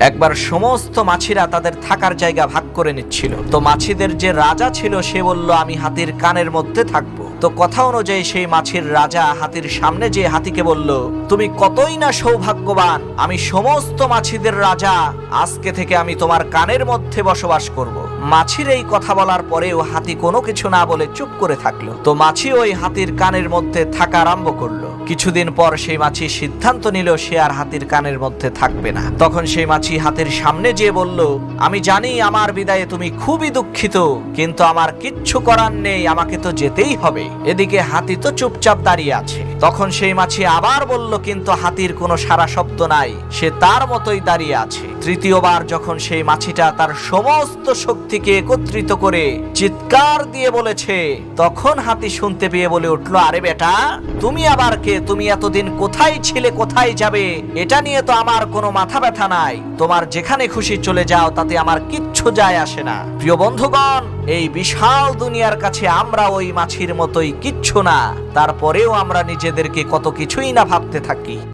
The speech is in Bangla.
একবার সমস্ত মাছিরা তাদের থাকার জায়গা ভাগ করে নিচ্ছিল। তো মাছিদের যে রাজা ছিল সে বলল, আমি হাতির কানের মধ্যে থাকবো। তো কথা অনুযায়ী সেই মাছির রাজা হাতির সামনে যে হাতিকে বলল, তুমি কতই না সৌভাগ্যবান, আমি সমস্ত মাছিদের রাজা, আজকে থেকে আমি তোমার কানের মধ্যে বসবাস করব। মাছির এই কথা বলার পরেও হাতি কোনো কিছু না বলে চুপ করে থাকলো। তো মাছি ওই হাতির কানের মধ্যে থাকা আরম্ভ করলো। কিছুদিন পর সেই মাছি সিদ্ধান্ত নিল সে আর হাতির কানের মধ্যে থাকবে না। তখন সেই মাছি হাতির সামনে যেয়ে বলল, আমি জানি আমার বিদায়ে তুমি খুবই দুঃখিত, কিন্তু আমার কিচ্ছু করার নেই, আমাকে তো যেতেই হবে। এদিকে হাতি তো চুপচাপ দাঁড়িয়ে আছে। তখন সেই মাছি আবার বলল, কিন্তু হাতির কোনো সারা শব্দ নাই, সে তার মতোই দাঁড়িয়ে আছে। তৃতীয়বার যখন সেই মাছিটা তার সমস্ত শক্তিকে একত্রিত করে চিৎকার দিয়ে বলেছে, তখন হাতি শুনতে পেয়ে বলে উঠলো, আরে বেটা, তুমি আবার কে? তুমি এতদিন কোথায় ছিলে, কোথায় যাবে? এটা নিয়ে তো আমার কোনো মাথা ব্যথা নাই, তোমার যেখানে খুশি চলে যাও, তাতে আমার কিচ্ছু যায় আসে না। প্রিয় বন্ধুগণ, এই বিশাল দুনিয়ার কাছে আমরা ওই মাছির মতোই কিচ্ছু না, তারপরেও আমরা নিজেদেরকে কত কিছুই না ভাবতে থাকি।